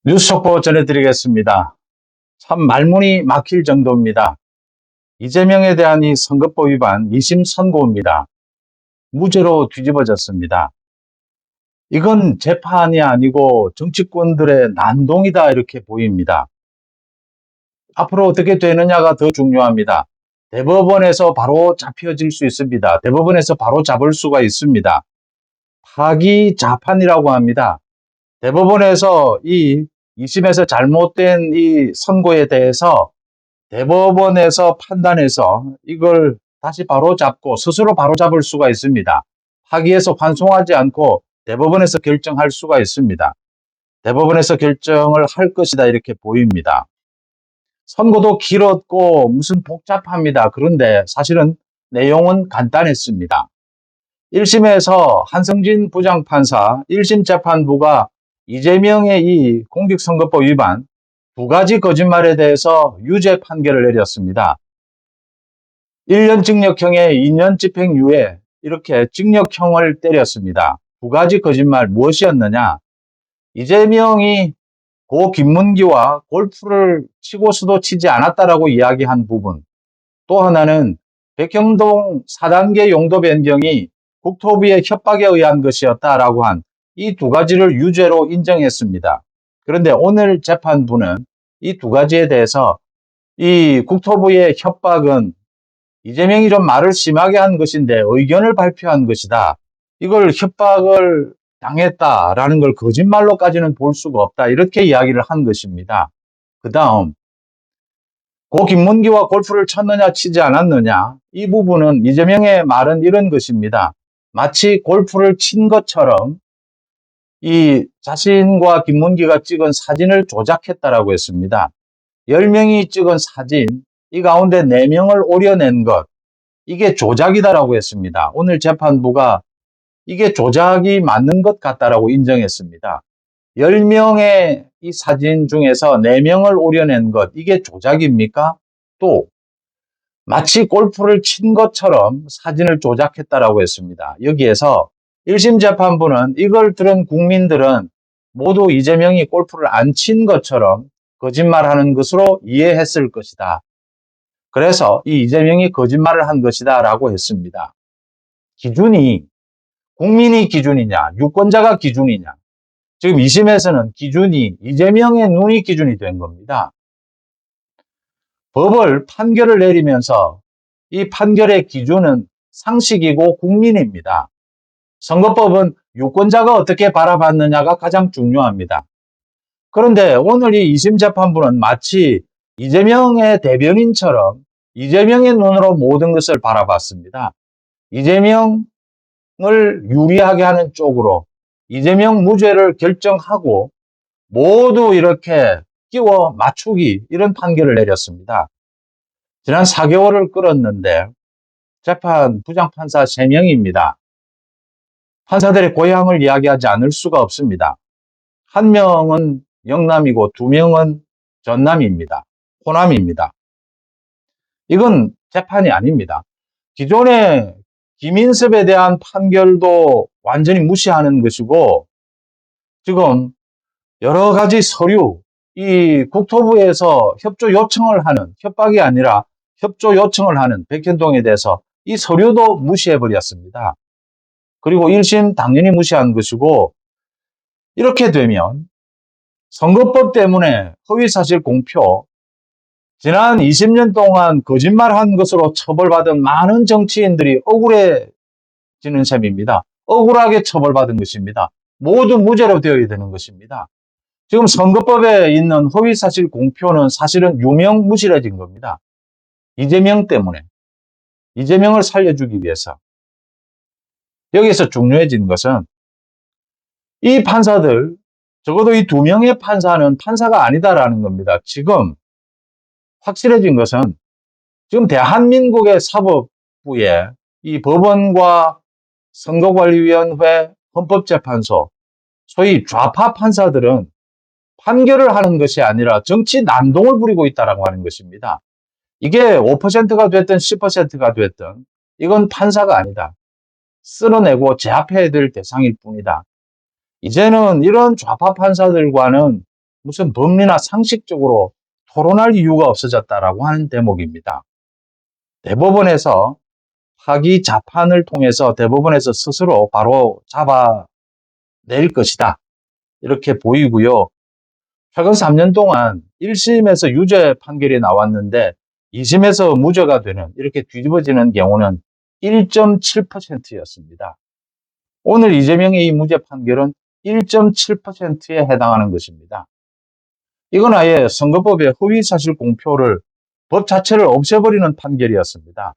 뉴스 속보 전해드리겠습니다. 참 말문이 막힐 정도입니다. 이재명에 대한 이 선거법 위반 2심 선고입니다. 무죄로 뒤집어졌습니다. 이건 재판이 아니고 정치권들의 난동이다 이렇게 보입니다. 앞으로 어떻게 되느냐가 더 중요합니다. 대법원에서 바로 잡혀질 수 있습니다. 대법원에서 바로 잡을 수가 있습니다. 파기자판이라고 합니다. 대법원에서 이 2심에서 잘못된 이 선고에 대해서 대법원에서 판단해서 이걸 다시 바로잡고 스스로 바로잡을 수가 있습니다. 파기해서 환송하지 않고 대법원에서 결정할 수가 있습니다. 대법원에서 결정을 할 것이다 이렇게 보입니다. 선고도 길었고 무슨 복잡합니다. 그런데 사실은 내용은 간단했습니다. 1심에서 한성진 부장판사 1심 재판부가 이재명의 이 공직선거법 위반 두 가지 거짓말에 대해서 유죄 판결을 내렸습니다. 1년 징역형에 2년 집행유예 이렇게 징역형을 때렸습니다. 두 가지 거짓말 무엇이었느냐? 이재명이 고 김문기와 골프를 치고서도 치지 않았다라고 이야기한 부분. 또 하나는 백형동 4단계 용도 변경이 국토부의 협박에 의한 것이었다라고 한 이 두 가지를 유죄로 인정했습니다. 그런데 오늘 재판부는 이 두 가지에 대해서 이 국토부의 협박은 이재명이 좀 말을 심하게 한 것인데 의견을 발표한 것이다. 이걸 협박을 당했다라는 걸 거짓말로까지는 볼 수가 없다. 이렇게 이야기를 한 것입니다. 그 다음 고 김문기와 골프를 쳤느냐 치지 않았느냐 이 부분은 이재명의 말은 이런 것입니다. 마치 골프를 친 것처럼 이 자신과 김문기가 찍은 사진을 조작했다라고 했습니다. 10명이 찍은 사진 이 가운데 4명을 오려낸 것 이게 조작이다라고 했습니다. 오늘 재판부가 이게 조작이 맞는 것 같다라고 인정했습니다. 10명의 이 사진 중에서 4명을 오려낸 것 이게 조작입니까? 또 마치 골프를 친 것처럼 사진을 조작했다라고 했습니다. 여기에서 1심 재판부는 이걸 들은 국민들은 모두 이재명이 골프를 안 친 것처럼 거짓말하는 것으로 이해했을 것이다. 그래서 이 이재명이 거짓말을 한 것이다 라고 했습니다. 기준이 국민이 기준이냐 유권자가 기준이냐 지금 2심에서는 기준이 이재명의 눈이 기준이 된 겁니다. 법을 판결을 내리면서 이 판결의 기준은 상식이고 국민입니다. 선거법은 유권자가 어떻게 바라봤느냐가 가장 중요합니다. 그런데 오늘 이 2심 재판부는 마치 이재명의 대변인처럼 이재명의 눈으로 모든 것을 바라봤습니다. 이재명을 유리하게 하는 쪽으로 이재명 무죄를 결정하고 모두 이렇게 끼워 맞추기 이런 판결을 내렸습니다. 지난 4개월을 끌었는데 재판 부장판사 3명입니다. 판사들의 고향을 이야기하지 않을 수가 없습니다. 1명은 영남이고 2명은 전남입니다. 호남입니다. 이건 재판이 아닙니다. 기존의 김인섭에 대한 판결도 완전히 무시하는 것이고 지금 여러 가지 서류, 이 국토부에서 협조 요청을 하는 협박이 아니라 협조 요청을 하는 백현동에 대해서 이 서류도 무시해버렸습니다. 그리고 1심 당연히 무시한 것이고 이렇게 되면 선거법 때문에 허위사실 공표, 지난 20년 동안 거짓말한 것으로 처벌받은 많은 정치인들이 억울해지는 셈입니다. 억울하게 처벌받은 것입니다. 모두 무죄로 되어야 되는 것입니다. 지금 선거법에 있는 허위사실 공표는 사실은 유명무실해진 겁니다. 이재명 때문에. 이재명을 살려주기 위해서. 여기서 중요해진 것은 이 판사들, 적어도 이 2명의 판사는 판사가 아니다라는 겁니다. 지금 확실해진 것은 지금 대한민국의 사법부에 이 법원과 선거관리위원회, 헌법재판소, 소위 좌파 판사들은 판결을 하는 것이 아니라 정치 난동을 부리고 있다라고 하는 것입니다. 이게 5%가 됐든 10%가 됐든 이건 판사가 아니다. 쓸어내고 제압해야 될 대상일 뿐이다. 이제는 이런 좌파 판사들과는 무슨 법리나 상식적으로 토론할 이유가 없어졌다라고 하는 대목입니다. 대법원에서 파기 자판을 통해서 대법원에서 스스로 바로 잡아낼 것이다. 이렇게 보이고요. 최근 3년 동안 1심에서 유죄 판결이 나왔는데 2심에서 무죄가 되는 이렇게 뒤집어지는 경우는 1.7%였습니다. 오늘 이재명의 이 무죄 판결은 1.7%에 해당하는 것입니다. 이건 아예 선거법의 허위사실 공표를 법 자체를 없애버리는 판결이었습니다.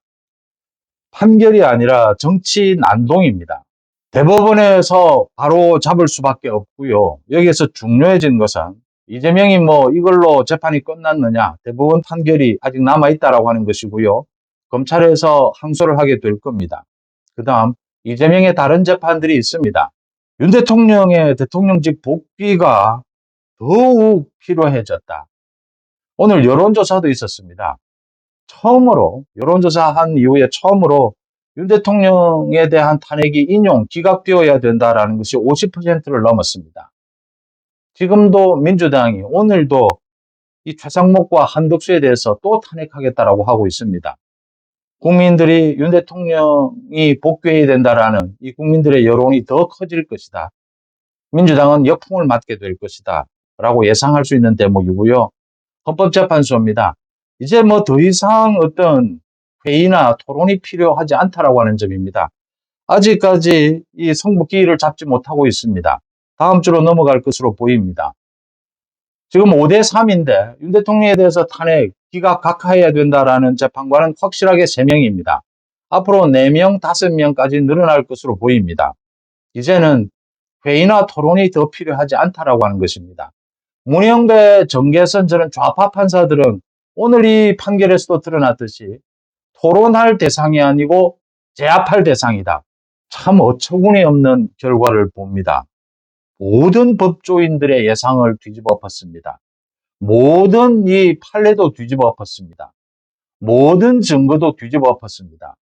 판결이 아니라 정치 난동입니다. 대법원에서 바로 잡을 수밖에 없고요. 여기에서 중요해진 것은 이재명이 이걸로 재판이 끝났느냐, 대법원 판결이 아직 남아있다라고 하는 것이고요. 검찰에서 항소를 하게 될 겁니다. 그 다음 이재명의 다른 재판들이 있습니다. 윤 대통령의 대통령직 복귀가 더욱 필요해졌다. 오늘 여론조사도 있었습니다. 처음으로 여론조사한 이후에 처음으로 윤 대통령에 대한 탄핵이 기각되어야 된다라는 것이 50%를 넘었습니다. 지금도 민주당이 오늘도 이 최상목과 한덕수에 대해서 또 탄핵하겠다라고 하고 있습니다. 국민들이 윤 대통령이 복귀해야 된다라는 이 국민들의 여론이 더 커질 것이다. 민주당은 역풍을 맞게 될 것이다. 라고 예상할 수 있는 대목이고요. 헌법재판소입니다. 이제 더 이상 어떤 회의나 토론이 필요하지 않다라고 하는 점입니다. 아직까지 이 성북기일을 잡지 못하고 있습니다. 다음 주로 넘어갈 것으로 보입니다. 지금 5대3인데 윤 대통령에 대해서 탄핵, 기각 각하해야 된다라는 재판관은 확실하게 3명입니다. 앞으로 4명, 5명까지 늘어날 것으로 보입니다. 이제는 회의나 토론이 더 필요하지 않다라고 하는 것입니다. 문영배, 정계선 저런 좌파 판사들은 오늘 이 판결에서도 드러났듯이 토론할 대상이 아니고 제압할 대상이다. 참 어처구니 없는 결과를 봅니다. 모든 법조인들의 예상을 뒤집어 엎었습니다. 모든 이 판례도 뒤집어 엎었습니다. 모든 증거도 뒤집어 엎었습니다.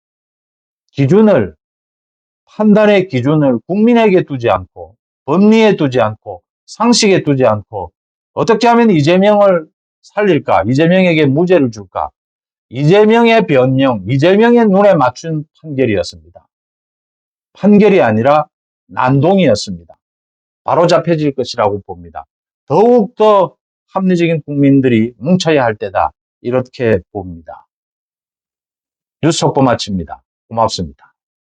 판단의 기준을 국민에게 두지 않고 법리에 두지 않고 상식에 두지 않고 어떻게 하면 이재명을 살릴까? 이재명에게 무죄를 줄까? 이재명의 변명, 이재명의 눈에 맞춘 판결이었습니다. 판결이 아니라 난동이었습니다. 바로 잡혀질 것이라고 봅니다. 더욱더 합리적인 국민들이 뭉쳐야 할 때다. 이렇게 봅니다. 뉴스 속보 마칩니다. 고맙습니다.